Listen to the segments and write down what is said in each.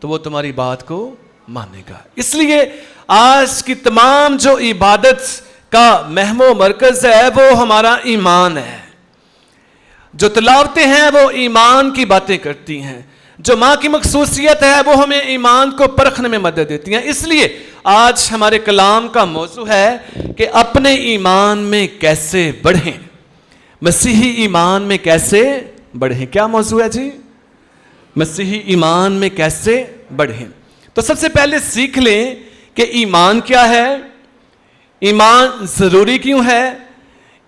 تو وہ تمہاری بات کو مانے گا. اس لیے آج کی تمام جو عبادت کا محور و مرکز ہے وہ ہمارا ایمان ہے. جو تلاوتیں ہیں وہ ایمان کی باتیں کرتی ہیں. جو ماں کی مخصوصیت ہے وہ ہمیں ایمان کو پرکھنے میں مدد دیتی ہیں. اس لیے آج ہمارے کلام کا موضوع ہے کہ اپنے ایمان میں کیسے بڑھیں, مسیحی ایمان میں کیسے بڑھیں. کیا موضوع ہے جی؟ مسیحی ایمان میں کیسے بڑھیں. تو سب سے پہلے سیکھ لیں کہ ایمان کیا ہے, ایمان ضروری کیوں ہے,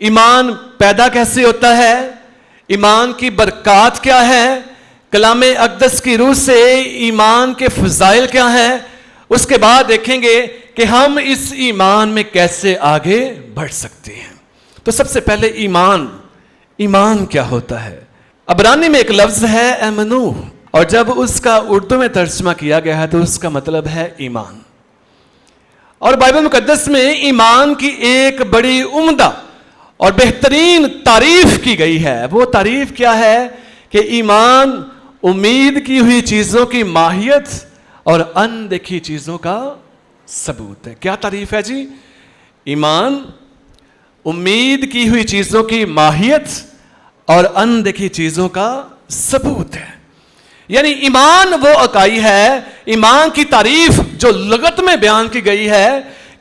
ایمان پیدا کیسے ہوتا ہے, ایمان کی برکات کیا ہے, کلام اقدس کی روح سے ایمان کے فضائل کیا ہیں. اس کے بعد دیکھیں گے کہ ہم اس ایمان میں کیسے آگے بڑھ سکتے ہیں. تو سب سے پہلے ایمان کیا ہوتا ہے؟ عبرانی میں ایک لفظ ہے امنو, اور جب اس کا اردو میں ترجمہ کیا گیا ہے تو اس کا مطلب ہے ایمان. اور بائبل مقدس میں ایمان کی ایک بڑی عمدہ اور بہترین تعریف کی گئی ہے. وہ تعریف کیا ہے کہ ایمان امید کی ہوئی چیزوں کی ماہیت اور اندیکھی چیزوں کا ثبوت ہے. کیا تعریف ہے جی؟ ایمان امید کی ہوئی چیزوں کی ماہیت اور اندیکھی چیزوں کا ثبوت ہے. یعنی ایمان وہ اکائی ہے, ایمان کی تعریف جو لغت میں بیان کی گئی ہے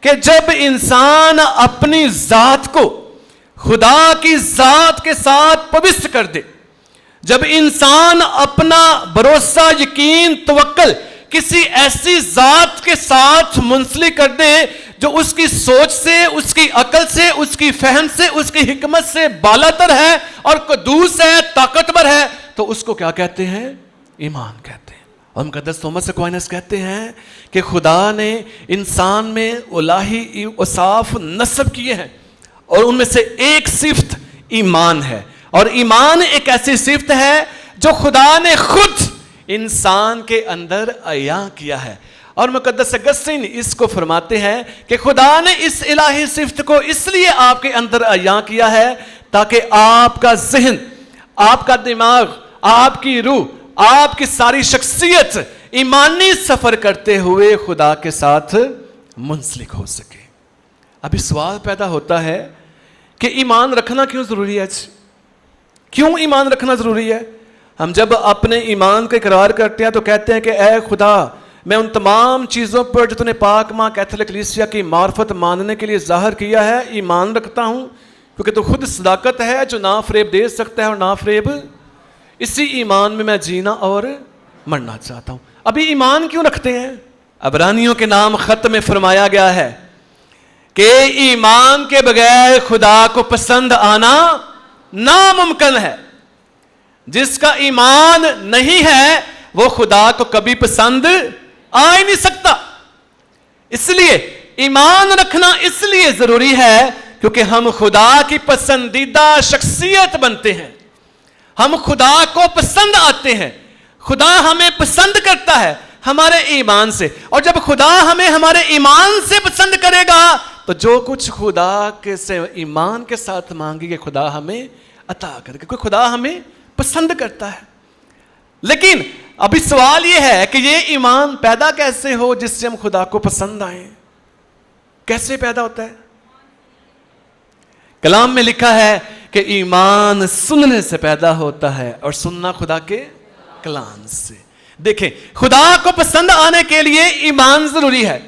کہ جب انسان اپنی ذات کو خدا کی ذات کے ساتھ پوست کر دے, جب انسان اپنا بھروسہ, یقین, توکل کسی ایسی ذات کے ساتھ منسلک کر دے جو اس کی سوچ سے, اس کی عقل سے, اس کی فہم سے, اس کی حکمت سے بالاتر ہے اور قدوس ہے, طاقتور ہے, تو اس کو کیا کہتے ہیں؟ ایمان کہتے ہیں. اور مقدس توماس ایکوائنس کہتے ہیں کہ خدا نے انسان میں الہی اوصاف نصب کیے ہیں اور ان میں سے ایک صفت ایمان ہے. اور ایمان ایک ایسی صفت ہے جو خدا نے خود انسان کے اندر عیاں کیا ہے. اور مقدس اگسطین اس کو فرماتے ہیں کہ خدا نے اس الہی صفت کو اس لیے آپ کے اندر عیاں کیا ہے تاکہ آپ کا ذہن, آپ کا دماغ, آپ کی روح, آپ کی ساری شخصیت ایمانی سفر کرتے ہوئے خدا کے ساتھ منسلک ہو سکے. ابھی سوال پیدا ہوتا ہے کہ ایمان رکھنا کیوں ضروری ہے؟ کیوں ایمان رکھنا ضروری ہے؟ ہم جب اپنے ایمان کا اقرار کرتے ہیں تو کہتے ہیں کہ اے خدا, میں ان تمام چیزوں پر جو تو نے پاک ماں کیتھولک کلیسیا کی معرفت ماننے کے لیے ظاہر کیا ہے ایمان رکھتا ہوں, کیونکہ تو خود صداقت ہے جو نہ فریب دے سکتا ہے اور نہ فریب. اسی ایمان میں جینا اور مرنا چاہتا ہوں. ابھی ایمان کیوں رکھتے ہیں؟ عبرانیوں کے نام خط میں فرمایا گیا ہے کہ ایمان کے بغیر خدا کو پسند آنا ناممکن ہے. جس کا ایمان نہیں ہے وہ خدا کو کبھی پسند آ ہی نہیں سکتا. اس لیے ایمان رکھنا اس لیے ضروری ہے کیونکہ ہم خدا کی پسندیدہ شخصیت بنتے ہیں, ہم خدا کو پسند آتے ہیں, خدا ہمیں پسند کرتا ہے ہمارے ایمان سے. اور جب خدا ہمیں ہمارے ایمان سے پسند کرے گا تو جو کچھ خدا کے سے ایمان کے ساتھ مانگے گے خدا ہمیں عطا کرے گا, کیونکہ خدا ہمیں پسند کرتا ہے. لیکن ابھی سوال یہ ہے کہ یہ ایمان پیدا کیسے ہو جس سے ہم خدا کو پسند آئیں؟ کیسے پیدا ہوتا ہے؟ کلام میں لکھا ہے کہ ایمان سننے سے پیدا ہوتا ہے اور سننا خدا کے کلام سے. دیکھیں, خدا کو پسند آنے کے لیے ایمان ضروری ہے.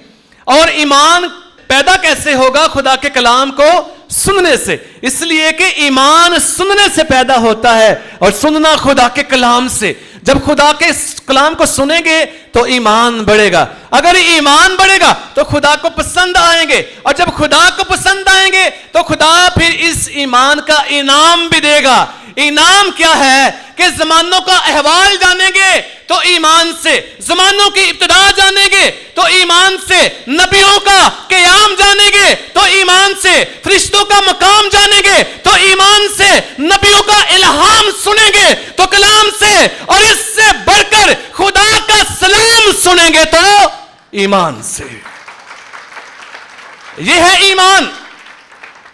اور ایمان پیدا کیسے ہوگا؟ خدا کے کلام کو سننے سے. اس لیے کہ ایمان سننے سے پیدا ہوتا ہے اور سننا خدا کے کلام سے. جب خدا کے کلام کو سنیں گے تو ایمان بڑھے گا. اگر ایمان بڑھے گا تو خدا کو پسند آئیں گے, اور جب خدا کو پسند آئیں گے تو خدا پھر اس ایمان کا انعام بھی دے گا. انعام کیا ہے کہ زمانوں کا احوال جانیں گے تو ایمان سے, زمانوں کی ابتدا جانیں گے تو ایمان سے, نبیوں کا قیام جانیں گے تو ایمان سے, فرشتوں کا مقام جانیں گے تو ایمان سے, نبیوں کا الہام سنیں گے تو کلام سے, اور اس سے بڑھ کر خدا کا سلام سنیں گے تو ایمان سے. یہ ہے ایمان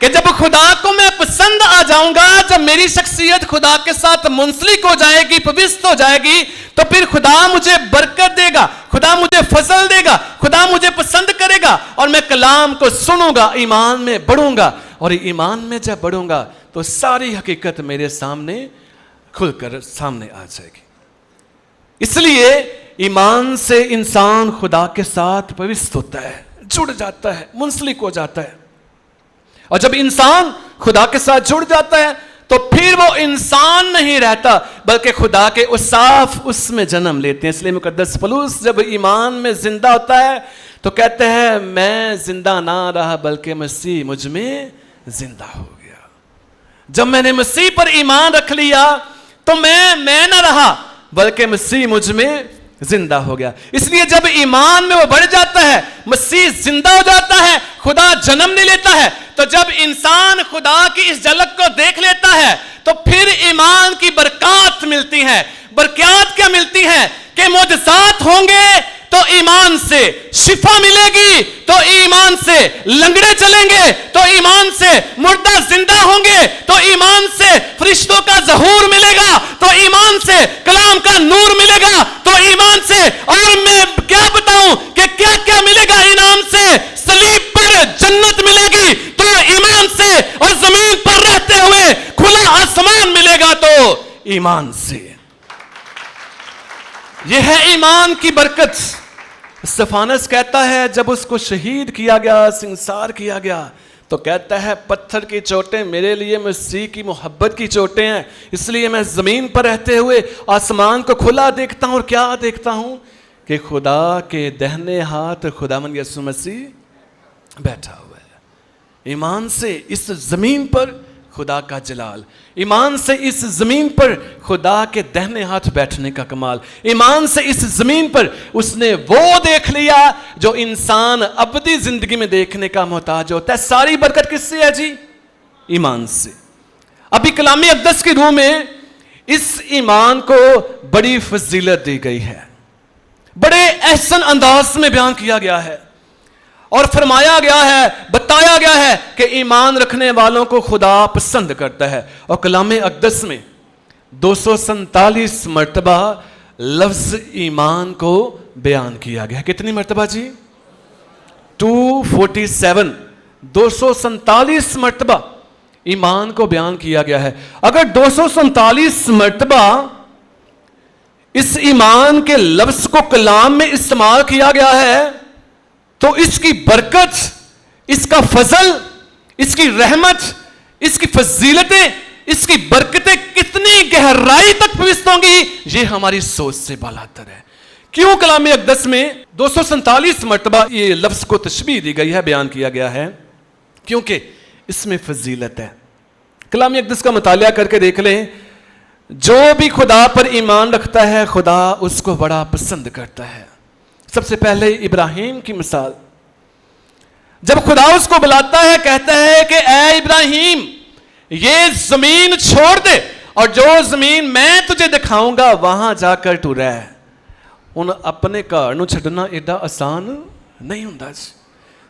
کہ جب خدا کو میں پسند آ جاؤں گا, جب میری شخصیت خدا کے ساتھ منسلک ہو جائے گی, پوست ہو جائے گی, تو پھر خدا مجھے برکت دے گا, خدا مجھے فضل دے گا, خدا مجھے پسند کرے گا اور میں کلام کو سنوں گا, ایمان میں بڑھوں گا, اور ایمان میں جب بڑھوں گا تو ساری حقیقت میرے سامنے کھل کر سامنے آ جائے گی. اس لیے ایمان سے انسان خدا کے ساتھ پیوست ہوتا ہے, جڑ جاتا ہے, منسلک ہو جاتا ہے. اور جب انسان خدا کے ساتھ جڑ جاتا ہے تو پھر وہ انسان نہیں رہتا بلکہ خدا کے اوصاف اس میں جنم لیتے ہیں. اس لیے مقدس پولس جب ایمان میں زندہ ہوتا ہے تو کہتے ہیں میں زندہ نہ رہا بلکہ مسیح مجھ میں زندہ ہو گیا. جب میں نے مسیح پر ایمان رکھ لیا تو میں نہ رہا بلکہ مسیح مجھ میں زندہ ہو گیا. اس لیے جب ایمان میں وہ بڑھ جاتا ہے, مسیح زندہ ہو جاتا ہے, خدا جنم نہیں لیتا ہے, تو جب انسان خدا کی اس جھلک کو دیکھ لیتا ہے تو پھر ایمان کی برکات ملتی ہیں. برکات کیا ملتی ہیں کہ معجزات ہوں گے تو ایمان سے, شفا ملے گی تو ایمان سے, لنگڑے چلیں گے تو ایمان سے, مردہ زندہ ہوں گے تو ایمان سے, فرشتوں کا ظہور ملے گا تو ایمان سے, کلام کا نور ملے گا تو ایمان سے, اور میں کیا بتاؤں کہ کیا کیا ملے گا انعام سے. صلیب پر جنت ملے گی تو ایمان سے, اور زمین پر رہتے ہوئے کھلا آسمان ملے گا تو ایمان سے. یہ ہے ایمان کی برکت. استفانس کہتا ہے جب اس کو شہید کیا گیا, سنسار کیا گیا, تو کہتا ہے پتھر کی چوٹیں میرے لیے مسیح کی محبت کی چوٹیں ہیں, اس لیے میں زمین پر رہتے ہوئے آسمان کو کھلا دیکھتا ہوں. اور کیا دیکھتا ہوں کہ خدا کے دہنے ہاتھ خداوند یسوع مسیح بیٹھا ہوا ہے. ایمان سے اس زمین پر خدا کا جلال, ایمان سے اس زمین پر خدا کے دہنے ہاتھ بیٹھنے کا کمال, ایمان سے اس زمین پر اس نے وہ دیکھ لیا جو انسان ابدی زندگی میں دیکھنے کا محتاج ہوتا ہے. ساری برکت کس سے ہے جی؟ ایمان سے. ابھی کلام اقدس کی روح میں اس ایمان کو بڑی فضیلت دی گئی ہے, بڑے احسن انداز میں بیان کیا گیا ہے اور فرمایا گیا ہے, بتایا گیا ہے کہ ایمان رکھنے والوں کو خدا پسند کرتا ہے. اور کلام اقدس میں 247 مرتبہ لفظ ایمان کو بیان کیا گیا ہے. کتنی مرتبہ جی؟ 247, 247 مرتبہ ایمان کو بیان کیا گیا ہے. اگر 247 مرتبہ اس ایمان کے لفظ کو کلام میں استعمال کیا گیا ہے تو اس کی برکت, اس کا فضل, اس کی رحمت, اس کی فضیلتیں, اس کی برکتیں کتنی گہرائی تک پوست ہوں گی, یہ ہماری سوچ سے بالاتر ہے. کیوں کلام اقدس میں 247 مرتبہ یہ لفظ کو تشبیہ دی گئی ہے, بیان کیا گیا ہے؟ کیونکہ اس میں فضیلت ہے. کلام اقدس کا مطالعہ کر کے دیکھ لیں, جو بھی خدا پر ایمان رکھتا ہے خدا اس کو بڑا پسند کرتا ہے. سب سے پہلے ابراہیم کی مثال, جب خدا اس کو بلاتا ہے کہتا ہے کہ اے ابراہیم یہ زمین چھوڑ دے اور جو زمین میں تجھے دکھاؤں گا وہاں جا کر تو رہ. ان اپنے گھر نو چھڈنا ایڈا آسان نہیں ہوندا جی.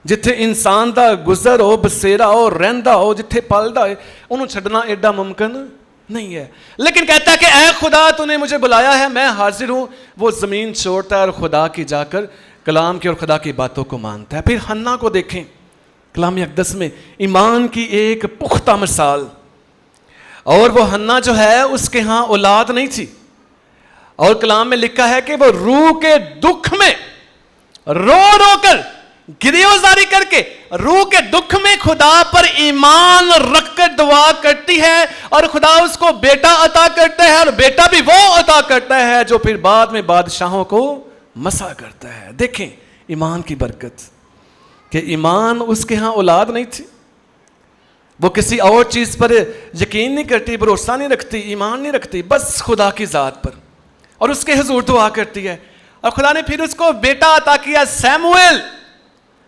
جتھے انسان دا گزر ہو, بسیرا ہو, رہندا ہو, جتھے پلدا ہے, انہوں چھڈنا ایڈا ممکن نہیں ہے. لیکن کہتا ہے کہ اے خدا تو نے مجھے بلایا ہے, میں حاضر ہوں. وہ زمین چھوڑتا ہے اور خدا کی جا کر کلام کی اور خدا کی باتوں کو مانتا ہے. پھر حنا کو دیکھیں کلام اقدس میں, ایمان کی ایک پختہ مثال. اور وہ حنا جو ہے اس کے ہاں اولاد نہیں تھی, اور کلام میں لکھا ہے کہ وہ روح کے دکھ میں رو رو کر, گریوزاری کر کے, روح کے دکھ میں خدا پر ایمان رکھ کر دعا کرتی ہے, اور خدا اس کو بیٹا عطا کرتا ہے, اور بیٹا بھی وہ عطا کرتا ہے جو پھر بعد میں بادشاہوں کو مسا کرتا ہے. دیکھیں ایمان کی برکت, کہ ایمان اس کے ہاں اولاد نہیں تھی, وہ کسی اور چیز پر یقین نہیں کرتی, بھروسہ نہیں رکھتی, ایمان نہیں رکھتی, بس خدا کی ذات پر, اور اس کے حضور دعا کرتی ہے. اور خدا نے پھر اس کو بیٹا عطا کیا, سیموئیل,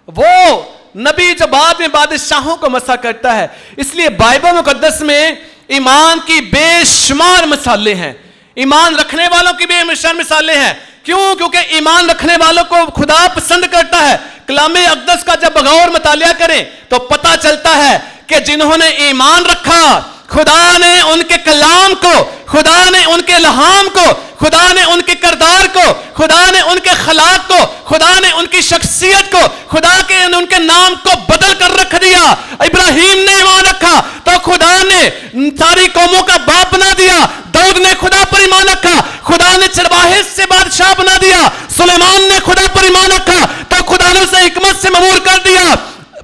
وہ نبی جو بعد میں بادشاہوں کو مسا کرتا ہے. اس لیے بائبل مقدس میں ایمان کی بے شمار مثالیں ہیں, ایمان رکھنے والوں کی بے شمار مثالیں ہیں. کیوں؟ کیونکہ ایمان رکھنے والوں کو خدا پسند کرتا ہے. کلام اقدس کا جب بغور مطالعہ کریں تو پتہ چلتا ہے کہ جنہوں نے ایمان رکھا, خدا نے ان کے کلام کو, خدا نے ان کے الہام کو، خدا نے ان کے کردار کو، خدا نے ان کے خلاق کو، خدا نے ان کی شخصیت کو، خدا کے ان کے نام کو بدل کر رکھ دیا. ابراہیم نے ایمان رکھا تو خدا نے ساری قوموں کا باپ بنا دیا. داؤد نے خدا پر ایمان رکھا، خدا نے چرواہے سے بادشاہ بنا دیا. سلیمان نے خدا پر ایمان رکھا تو خدا نے اسے حکمت سے مامور کر دیا.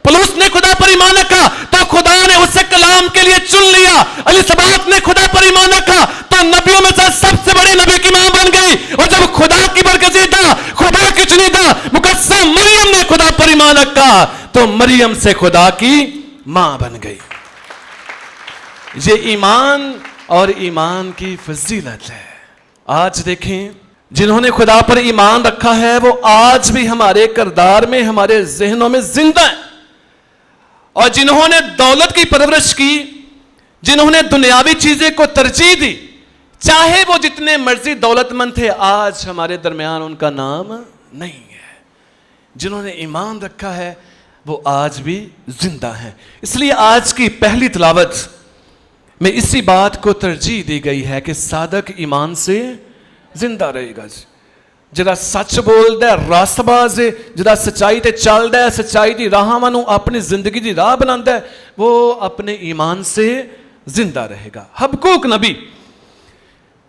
پولس نے خدا پر ایمان رکھا تو خدا نے اسے کلام کے لیے چن لیا. الیسابت نے خدا پر ایمان رکھا تو نبیوں میں سے سب سے بڑے نبی کی ماں بن گئی. اور جب خدا کی برگزیدہ، خدا کی چنیدہ مقدسہ مریم نے خدا پر ایمان رکھا تو مریم سے خدا کی ماں بن گئی. یہ ایمان اور ایمان کی فضیلت ہے. آج دیکھیں جنہوں نے خدا پر ایمان رکھا ہے وہ آج بھی ہمارے کردار میں، ہمارے ذہنوں میں زندہ ہیں. اور جنہوں نے دولت کی پرورش کی، جنہوں نے دنیاوی چیزیں کو ترجیح دی، چاہے وہ جتنے مرضی دولت مند تھے، آج ہمارے درمیان ان کا نام نہیں ہے. جنہوں نے ایمان رکھا ہے وہ آج بھی زندہ ہیں. اس لیے آج کی پہلی تلاوت میں اسی بات کو ترجیح دی گئی ہے کہ صادق ایمان سے زندہ رہے گا. جڑا سچ بولدا ہے، راست باز ہے، جڑا سچائی تے چلدا ہے، سچائی دی راہاں نوں اپنی زندگی دی راہ بناندا ہے، وہ اپنے ایمان سے زندہ رہے گا. حبقوق نبی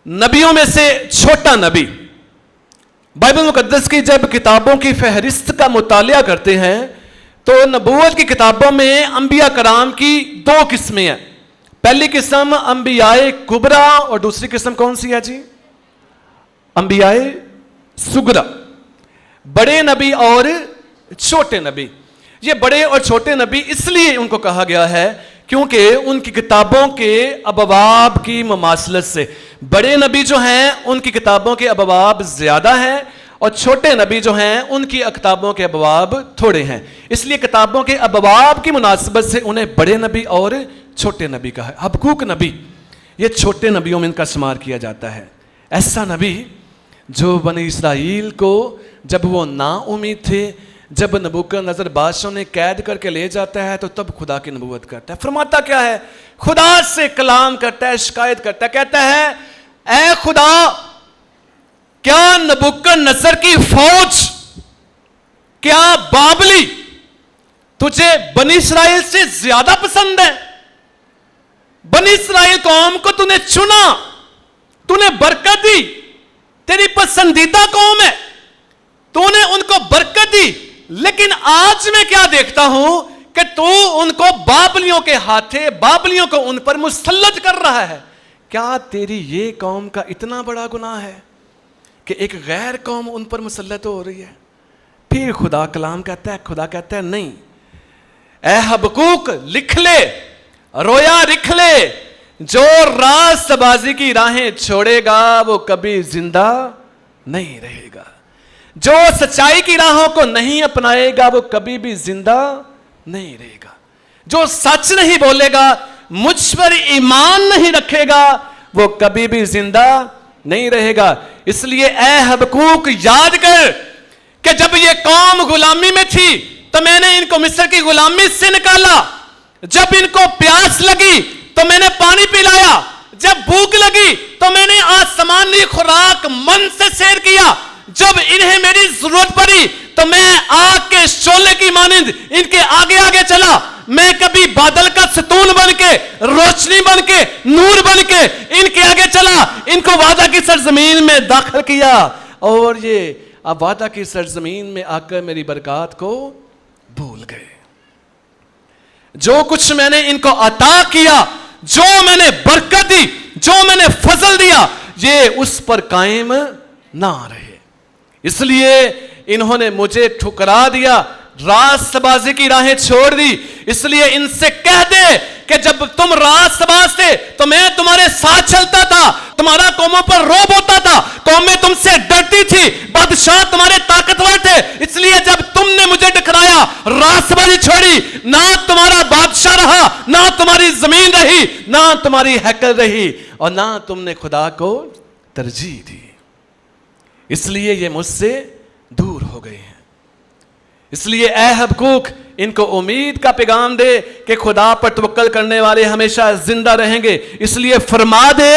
نبیوں میں سے چھوٹا نبی. بائبل مقدس کی جب کتابوں کی فہرست کا مطالعہ کرتے ہیں تو نبوت کی کتابوں میں انبیاء کرام کی دو قسمیں ہیں. پہلی قسم انبیاء کبرا اور دوسری قسم کون سی ہے جی؟ انبیاء سگرا. بڑے نبی اور چھوٹے نبی. یہ بڑے اور چھوٹے نبی اس لیے ان کو کہا گیا ہے کیونکہ ان کی کتابوں کے ابواب کی مماثلت سے بڑے نبی جو ہیں ان کی کتابوں کے ابواب زیادہ ہیں اور چھوٹے نبی جو ہیں ان کی کتابوں کے ابواب تھوڑے ہیں. اس لیے کتابوں کے ابواب کی مناسبت سے انہیں بڑے نبی اور چھوٹے نبی کہا ہے. حبقوق نبی یہ چھوٹے نبیوں میں ان کا شمار کیا جاتا ہے. ایسا نبی جو بنی اسرائیل کو جب وہ نا امید تھے، جب نبوکدنضر بادشاہ نے قید کر کے لے جاتا ہے تو تب خدا کی نبوت کرتا ہے. فرماتا کیا ہے؟ خدا سے کلام کرتا ہے، شکایت کرتا ہے، کہتا ہے اے خدا، کیا نبوکدنضر کی فوج، کیا بابلی تجھے بنی اسرائیل سے زیادہ پسند ہے؟ بنی اسرائیل قوم کو تو نے چنا، تو نے برکت دی، تیری پسندیدہ قوم ہے، تو نے ان کو برکت دی. لیکن آج میں کیا دیکھتا ہوں کہ تو ان کو بابلیوں کے ہاتھے، بابلیوں کو ان پر مسلط کر رہا ہے. کیا تیری یہ قوم کا اتنا بڑا گناہ ہے کہ ایک غیر قوم ان پر مسلط ہو رہی ہے؟ پھر خدا کلام کہتا ہے، خدا کہتا ہے نہیں، اے حبقوق لکھ لے، رویا لکھ لے، جو راست بازی کی راہیں چھوڑے گا وہ کبھی زندہ نہیں رہے گا. جو سچائی کی راہوں کو نہیں اپنائے گا وہ کبھی بھی زندہ نہیں رہے گا. جو سچ نہیں بولے گا، مجھ پر ایمان نہیں رکھے گا، وہ کبھی بھی زندہ نہیں رہے گا. اس لیے اے حبقوق یاد کر کہ جب یہ قوم غلامی میں تھی تو میں نے ان کو مصر کی غلامی سے نکالا. جب ان کو پیاس لگی تو میں نے پانی پلایا. جب بھوک لگی تو میں نے آسمانی خوراک من سے سیر کیا. جب انہیں میری ضرورت پڑی تو میں آگ کے شعلے کی مانند ان کے آگے آگے چلا. میں کبھی بادل کا ستون بن کے، روشنی بن کے، نور بن کے ان کے آگے چلا. ان کو وعدہ کی سرزمین میں داخل کیا اور یہ اب وعدہ کی سرزمین میں آ کر میری برکات کو بھول گئے. جو کچھ میں نے ان کو عطا کیا، جو میں نے برکت دی، جو میں نے فضل دیا، یہ اس پر قائم نہ رہے. اس لیے انہوں نے مجھے ٹھکرا دیا، راست بازی کی راہیں چھوڑ دی. اس لیے ان سے کہہ دے کہ جب تم راست باز تھے تو میں تمہارے ساتھ چلتا تھا، تمہارا قوموں پر روب ہوتا تھا، قومیں تم سے ڈرتی تھی، بادشاہ تمہارے طاقتور تھے. اس لیے جب تم نے مجھے ٹکرایا، راست بازی چھوڑی، نہ تمہارا بادشاہ رہا، نہ تمہاری زمین رہی، نہ تمہاری ہیکل رہی، اور نہ تم نے خدا کو ترجیح دی. اس لیے یہ مجھ سے دور ہو گئے ہیں. اس لیے اے حبقوق ان کو امید کا پیغام دے کہ خدا پر توکل کرنے والے ہمیشہ زندہ رہیں گے. اس لیے فرما دے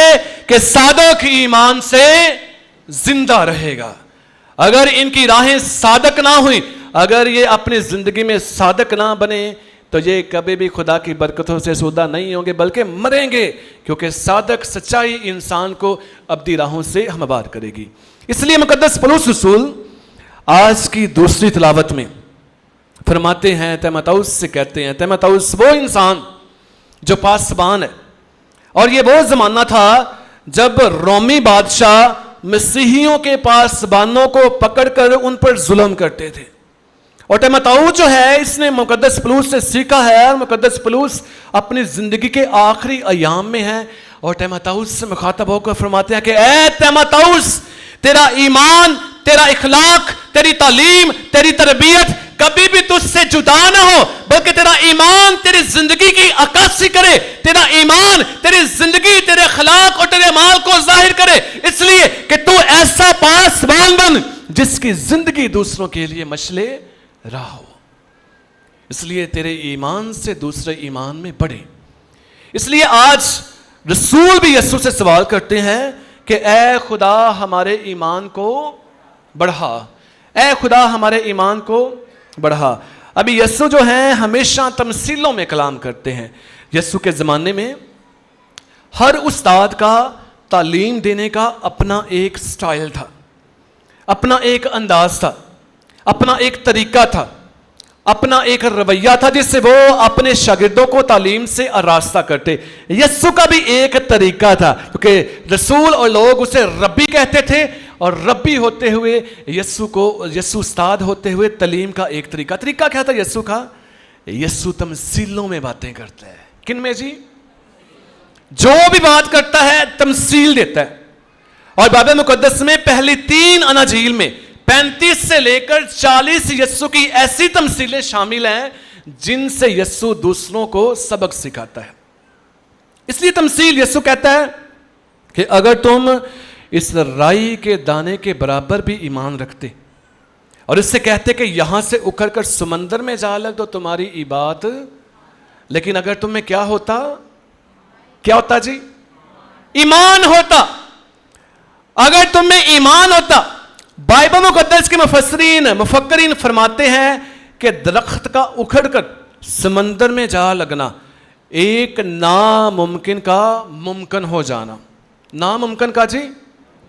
کہ صادق ایمان سے زندہ رہے گا. اگر ان کی راہیں صادق نہ ہوئی, اگر یہ اپنی زندگی میں صادق نہ بنے, تو یہ کبھی بھی خدا کی برکتوں سے سودہ نہیں ہوں گے, بلکہ مریں گے, کیونکہ صادق سچائی انسان کو ابدی راہوں سے ہموار کرے گی. اس لیے مقدس پولس رسول آج کی دوسری تلاوت میں فرماتے ہیں, تیموتھوس سے کہتے ہیں, تیموتھوس وہ انسان جو پاسبان ہے. اور یہ وہ زمانہ تھا جب رومی بادشاہ مسیحیوں کے پاسبانوں کو پکڑ کر ان پر ظلم کرتے تھے. اور تیموتھوس جو ہے اس نے مقدس پولس سے سیکھا ہے, اور مقدس پولس اپنی زندگی کے آخری ایام میں ہے, اور تیموتھوس سے مخاطب ہو کر فرماتے ہیں کہ اے تیموتھوس, تیرا ایمان, تیرا اخلاق, تیری تعلیم, تیری تربیت کبھی بھی تجھ سے جدا نہ ہو, بلکہ تیرا ایمان تیری زندگی کی عکاسی کرے, تیرا ایمان تیری زندگی, تیرے اخلاق اور تیرے مال کو ظاہر کرے, اس لیے کہ تو ایسا پاسبان بن جس کی زندگی دوسروں کے لیے مشعل راہ ہو. اس لیے تیرے ایمان سے دوسرے ایمان میں بڑھے. اس لیے آج رسول بھی یسوع سے سوال کرتے ہیں کہ اے خدا ہمارے ایمان کو بڑھا, اے خدا ہمارے ایمان کو بڑھا. ابھی یسوع جو ہیں ہمیشہ تمثیلوں میں کلام کرتے ہیں. یسوع کے زمانے میں ہر استاد کا تعلیم دینے کا اپنا ایک سٹائل تھا, اپنا ایک انداز تھا, اپنا ایک طریقہ تھا, اپنا ایک رویہ تھا جس سے وہ اپنے شاگردوں کو تعلیم سے آراستہ کرتے. یسوع کا بھی ایک طریقہ تھا, کیونکہ رسول اور لوگ اسے ربی کہتے تھے, اور ربی ہوتے ہوئے یسوع استاد ہوتے ہوئے تعلیم کا ایک طریقہ کیا تھا یسوع کا؟ یسوع تمثیلوں میں باتیں کرتا ہے. کن میں جی؟ جو بھی بات کرتا ہے تمثیل دیتا ہے. اور بائبل مقدس میں پہلی 3 اناجیل میں 35 سے لے کر 40 یسوع کی ایسی تمثیلیں شامل ہیں جن سے یسوع دوسروں کو سبق سکھاتا ہے. اس لیے تمثیل یسوع کہتا ہے کہ اگر تم اس رائی کے دانے کے برابر بھی ایمان رکھتے اور اس سے کہتے کہ یہاں سے اکھڑ کر سمندر میں جا لگ تو تمہاری یہ بات, لیکن اگر تم میں کیا ہوتا جی؟ ایمان ہوتا. اگر تم میں ایمان ہوتا. بائبل مقدس کے مفکرین فرماتے ہیں کہ درخت کا اکھڑ کر سمندر میں جا لگنا ایک ناممکن کا ممکن ہو جانا. ناممکن کا جی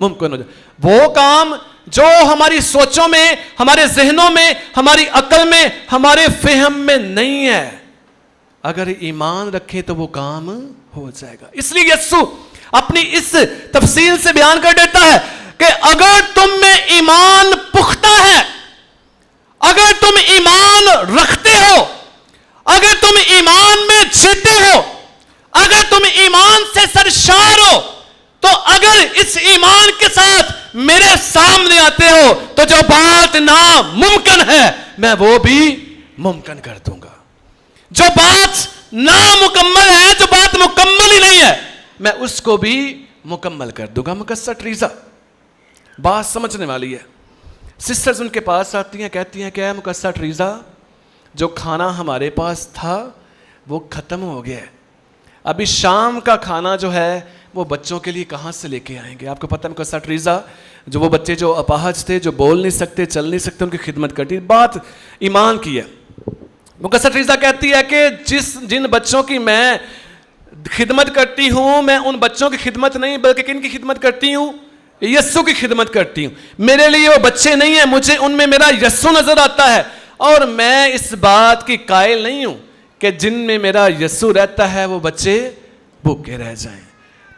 ممکن ہو جانا. وہ کام جو ہماری سوچوں میں, ہمارے ذہنوں میں, ہماری عقل میں, ہمارے فہم میں نہیں ہے, اگر ایمان رکھے تو وہ کام ہو جائے گا. اس لیے یسوع اپنی اس تفصیل سے بیان کر دیتا ہے کہ اگر تم میں ایمان پختہ ہے, اگر تم ایمان رکھتے ہو, اگر تم ایمان میں جیتے ہو, اگر تم ایمان سے سرشار ہو, تو اگر اس ایمان کے ساتھ میرے سامنے آتے ہو تو جو بات ناممکن ہے میں وہ بھی ممکن کر دوں گا. جو بات نامکمل ہے, جو بات مکمل ہی نہیں ہے, میں اس کو بھی مکمل کر دوں گا. مقدسہ ٹریزا بات سمجھنے والی ہے. سسٹرز ان کے پاس آتی ہیں, کہتی ہیں کہ اے مقدسہ ٹریزا, جو کھانا ہمارے پاس تھا وہ ختم ہو گیا ہے. ابھی شام کا کھانا جو ہے وہ بچوں کے لیے کہاں سے لے کے آئیں گے؟ آپ کو پتہ ہے مقدسہ ٹریزا, جو وہ بچے جو اپاہج تھے, جو بول نہیں سکتے, چل نہیں سکتے, ان کی خدمت کرتی. بات ایمان کی ہے. مقدسہ ٹریزا کہتی ہے کہ جن بچوں کی میں خدمت کرتی ہوں, میں ان بچوں کی خدمت نہیں بلکہ کن کی خدمت کرتی ہوں؟ یسوع کی خدمت کرتی ہوں. میرے لیے وہ بچے نہیں ہیں, مجھے ان میں میرا یسوع نظر آتا ہے, اور میں اس بات کی قائل نہیں ہوں کہ جن میں میرا یسوع رہتا ہے وہ بچے بھوکے رہ جائیں.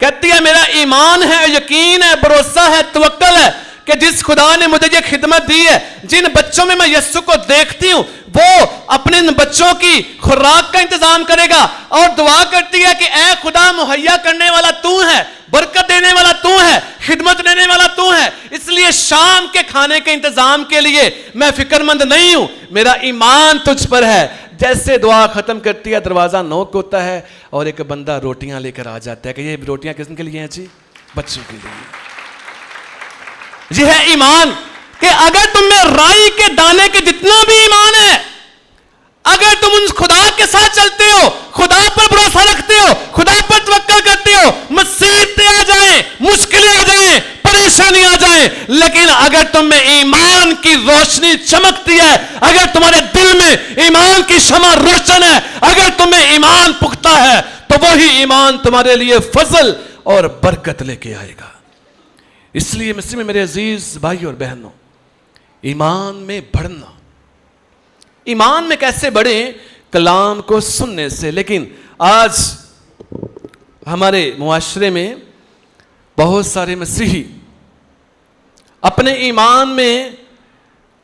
کہتی ہے میرا ایمان ہے, یقین ہے, بھروسہ ہے, توکل ہے کہ جس خدا نے مجھے یہ خدمت دی ہے, جن بچوں میں یسوع کو دیکھتی ہوں وہ اپنے بچوں کی خوراک کا انتظام کرے گا. اور دعا کرتی ہے کہ اے خدا, مہیا کرنے والا تو ہے, برکت دینے والا تو ہے, خدمت دینے والا تو ہے. اس لیے شام کے کھانے کے انتظام کے لیے میں فکر مند نہیں ہوں, میرا ایمان تجھ پر ہے. جیسے دعا ختم کرتی ہے دروازہ نوک ہوتا ہے اور ایک بندہ روٹیاں لے کر آ جاتا ہے کہ یہ روٹیاں کس کے لیے ہیں جی؟ بچوں کے لیے. یہ ہے ایمان کہ اگر تم میں رائی کے دانے کے جتنا بھی ایمان ہے, اگر تم ان خدا کے ساتھ چلتے ہو, خدا پر بھروسہ رکھتے ہو, خدا پر توکل کرتے ہو, مصیبتیں آ جائیں, لیکن اگر تم میں ایمان کی روشنی چمکتی ہے, اگر تمہارے دل میں ایمان کی شمع روشن ہے, اگر تمہیں ایمان پختہ ہے, تو وہی ایمان تمہارے لیے فضل اور برکت لے کے آئے گا. اس لیے مسیح میں میرے عزیز بھائی اور بہنوں, ایمان میں بڑھنا. ایمان میں کیسے بڑھیں؟ کلام کو سننے سے. لیکن آج ہمارے معاشرے میں بہت سارے مسیحی اپنے ایمان میں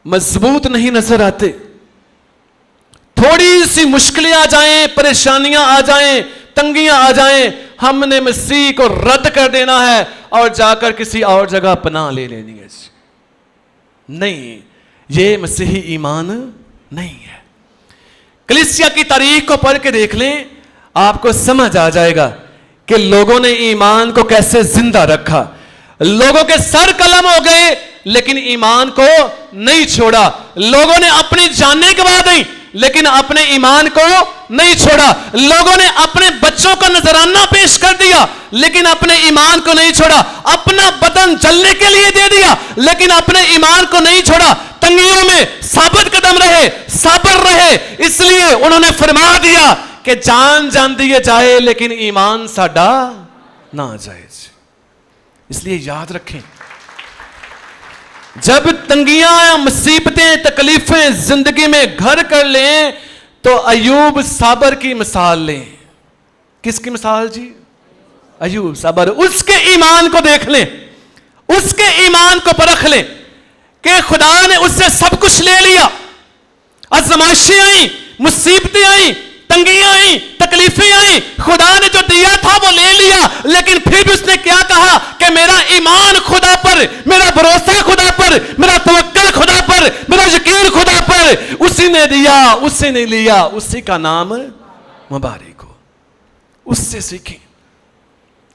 مضبوط نہیں نظر آتے. تھوڑی سی مشکلیں آ جائیں, پریشانیاں آ جائیں, تنگیاں آ جائیں, ہم نے مسیح کو رد کر دینا ہے اور جا کر کسی اور جگہ پناہ لے لینی ہے. نہیں, یہ مسیحی ایمان نہیں ہے. کلیسیا کی تاریخ کو پڑھ کے دیکھ لیں, آپ کو سمجھ آ جائے گا کہ لوگوں نے ایمان کو کیسے زندہ رکھا. لوگوں کے سر قلم ہو گئے لیکن ایمان کو نہیں چھوڑا. لوگوں نے اپنی جانیں گنوا دی لیکن اپنے ایمان کو نہیں چھوڑا. لوگوں نے اپنے بچوں کا نذرانہ پیش کر دیا لیکن اپنے ایمان کو نہیں چھوڑا. اپنا بدن جلنے کے لیے دے دیا لیکن اپنے ایمان کو نہیں چھوڑا. تنگیوں میں ثابت قدم رہے, صابر رہے. اس لیے انہوں نے فرما دیا کہ جان دیے جائے لیکن ایمان ساڈا نہ جائے. اس لیے یاد رکھیں, جب تنگیاں, مصیبتیں, تکلیفیں زندگی میں گھر کر لیں تو ایوب صابر کی مثال لیں. کس کی مثال جی؟ ایوب صابر. اس کے ایمان کو دیکھ لیں, اس کے ایمان کو پرکھ لیں کہ خدا نے اس سے سب کچھ لے لیا. آزمائشیں آئیں, مصیبتیں آئیں, تنگیاں آئیں, تکلیفیں آئیں, خدا نے جو دیا تھا وہ لے لیا. لیکن پھر بھی اس نے کیا کہا کہ میرا ایمان خدا پر, میرا بھروسہ خدا پر, میرا توکل خدا پر, میرا یقین خدا پر. اسی نے دیا, اسی نے لیا, اسی کا نام مبارک ہو. اس سے سیکھیں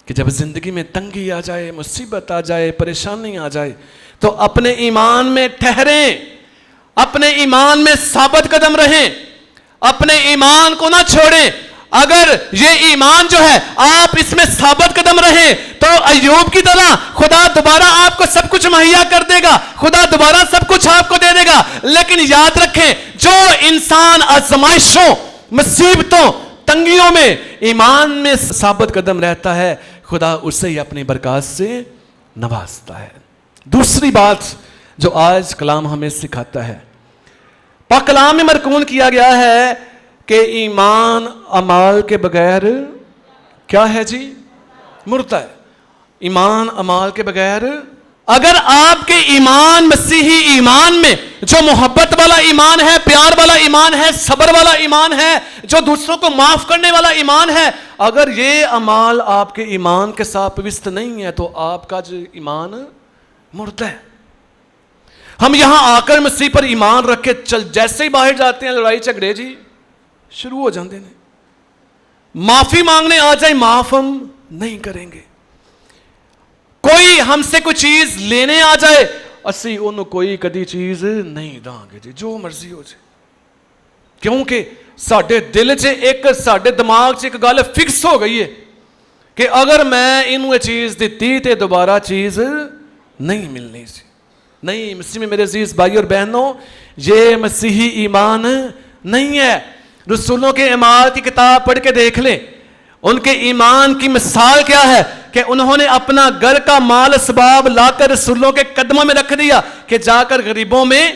کہ جب زندگی میں تنگی آ جائے, مصیبت آ جائے, پریشانی آ جائے تو اپنے ایمان میں ٹھہریں, اپنے ایمان میں ثابت قدم رہیں, اپنے ایمان کو نہ چھوڑیں. اگر یہ ایمان جو ہے آپ اس میں ثابت قدم رہیں تو ایوب کی طرح خدا دوبارہ آپ کو سب کچھ مہیا کر دے گا, خدا دوبارہ سب کچھ آپ کو دے دے گا. لیکن یاد رکھیں, جو انسان آزمائشوں, مصیبتوں, تنگیوں میں ایمان میں ثابت قدم رہتا ہے, خدا اسے ہی اپنی برکات سے نوازتا ہے. دوسری بات جو آج کلام ہمیں سکھاتا ہے, پاک کلام میں مرکون کیا گیا ہے کہ ایمان اعمال کے بغیر کیا ہے جی؟ مردہ ہے. ایمان اعمال کے بغیر. اگر آپ کے ایمان, مسیحی ایمان میں جو محبت والا ایمان ہے, پیار والا ایمان ہے, صبر والا ایمان ہے, جو دوسروں کو معاف کرنے والا ایمان ہے, اگر یہ اعمال آپ کے ایمان کے ساتھ پیوست نہیں ہے تو آپ کا جو ایمان مردہ ہے. ہم یہاں آ کر مسیح پر ایمان رکھ کے جیسے ہی باہر جاتے ہیں لڑائی جھگڑے جی شروع ہو جاتے ہیں. معافی مانگنے آ جائے, معاف ہم نہیں کریں گے. کوئی ہم سے کوئی چیز لینے آ جائے, اسی انہوں کوئی کدی چیز نہیں داں گے جی, جو مرضی ہو جائے. کیونکہ ساڈے دل چ ایک, ساڈے دماغ چ ایک گل فکس ہو گئی ہے کہ اگر میں انہوں چیز دیتی تے دوبارہ چیز نہیں ملنی سی. نہیں, مسیح میں میرے عزیز بھائی اور بہنوں, یہ مسیحی ایمان نہیں ہے. رسولوں کے اعمال کی کتاب پڑھ کے دیکھ لیں, ان کے ایمان کی مثال کیا ہے کہ انہوں نے اپنا گھر کا مال اسباب لا کر رسولوں کے قدموں میں رکھ دیا کہ جا کر غریبوں میں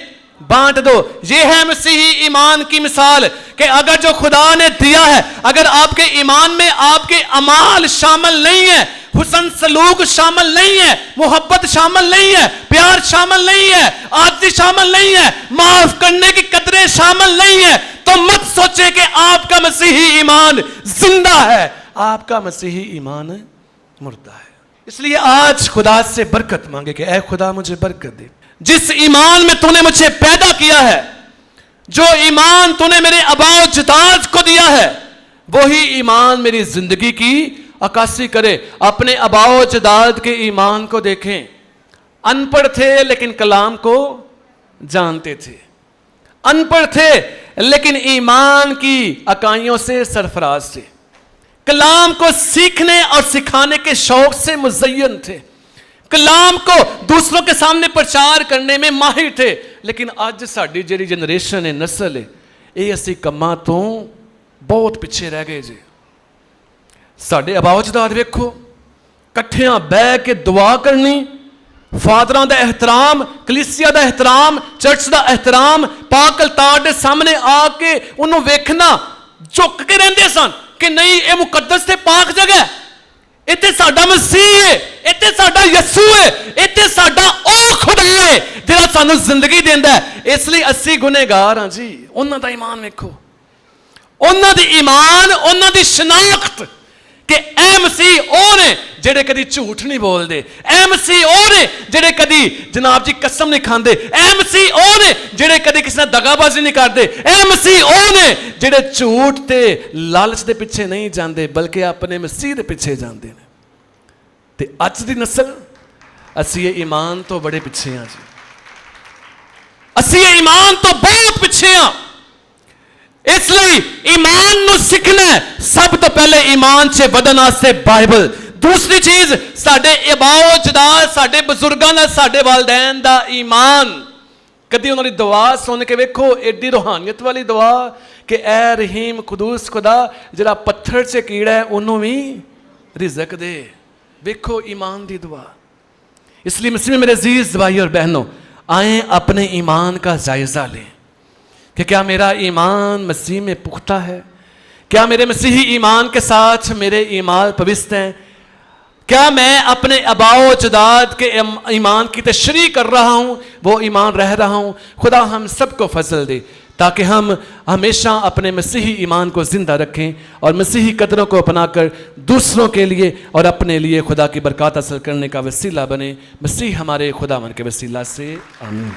بانٹ دو. یہ ہے مسیحی ایمان کی مثال کہ اگر جو خدا نے دیا ہے, اگر آپ کے ایمان میں آپ کے اعمال شامل نہیں ہے, حسن سلوک شامل نہیں ہے, محبت شامل نہیں ہے, پیار شامل نہیں ہے, عاجزی شامل نہیں ہے, معاف کرنے کی قدریں شامل نہیں ہے, تو مت سوچے کہ آپ کا مسیحی ایمان زندہ ہے. آپ کا مسیحی ایمان مردہ ہے. اس لیے آج خدا سے برکت مانگے کہ اے خدا مجھے برکت دے. جس ایمان میں تو نے مجھے پیدا کیا ہے, جو ایمان تو نے میرے آباء و اجداد کو دیا ہے, وہی ایمان میری زندگی کی عکاسی کرے. اپنے آباء و اجداد کے ایمان کو دیکھیں. ان پڑھ تھے لیکن کلام کو جانتے تھے, ان پڑھ تھے لیکن ایمان کی عقائدوں سے سرفراز تھے, کلام کو سیکھنے اور سکھانے کے شوق سے مزین تھے, کلام کو دوسروں کے سامنے پرچار کرنے میں ماہر تھے. لیکن اج ساڈی جڑی جنریشن ہے, نسل ہے, یہ اسی کماں تو بہت پیچھے رہ گئے جی. ساڈے آبا اجداد ویکھو, کٹھیاں بہ کے دعا کرنی, فادراں دا احترام, کلیسیا دا احترام, چرچ دا احترام, پاک الطار دے سامنے آ کے انہوں ویکھنا, جھک کے رہندے سن کہ نہیں اے مقدس تے پاک جگہ ہے, ایتھے ساڈا مسیح ہے, ایتھے ساڈا یسوع ہے, ایتھے ساڈا او خدا ہے جڑا سانو زندگی دیندا ہے. اس لیے اسی گنہگار ہاں جی. انہاں دا ایمان ویکھو, انہاں دی ایمان, انہاں دی شناخت کہ اے مسیح او نے جڑے کدی جھوٹ نہیں بول دے, اے مسیح او نے جڑے کدی جناب جی قسم نہیں کھاندے, اے مسیح او نے جڑے کدی کسی نال دغا بازی نہیں کردے, اے مسیح او نے جڑے جھوٹ تے لالچ دے پیچھے نہیں جاندے بلکہ اپنے مسیح دے پیچھے جاندے نے. تے اج دی نسل اسی یہ ایمان تو بڑے پیچھے ہاں جی, اسی یہ ایمان تو بہت پیچھے ہاں. اس لیے ایمان نو سیکھنا ہے سب تو پہلے ایمان سے ودن واسطے بائبل. دوسری چیز ساڈے آباؤ اجداد, ساڈے بزرگاں دا, ساڈے والدین دا ایمان. کدی انہاں دی دعا سن کے ویکھو, ایڈی روحانیت والی دعا کہ اے رحیم قدوس خدا جڑا پتھر سے کیڑا ہے انہوں بھی رزق دے. ویکھو ایمان دی دعا. اس لیے مسیح میں میرے عزیز بھائی اور بہنوں, آئیں اپنے ایمان کا جائزہ لیں کہ کیا میرا ایمان مسیح میں پختہ ہے, کیا میرے مسیحی ایمان کے ساتھ میرے ایمان پوست ہیں, کیا میں اپنے آباؤ اجداد کے ایمان کی تشریح کر رہا ہوں, وہ ایمان رہ رہا ہوں. خدا ہم سب کو فضل دے تاکہ ہم ہمیشہ اپنے مسیحی ایمان کو زندہ رکھیں اور مسیحی قدروں کو اپنا کر دوسروں کے لیے اور اپنے لیے خدا کی برکات حاصل کرنے کا وسیلہ بنے. مسیح ہمارے خدا من کے وسیلہ سے آمین.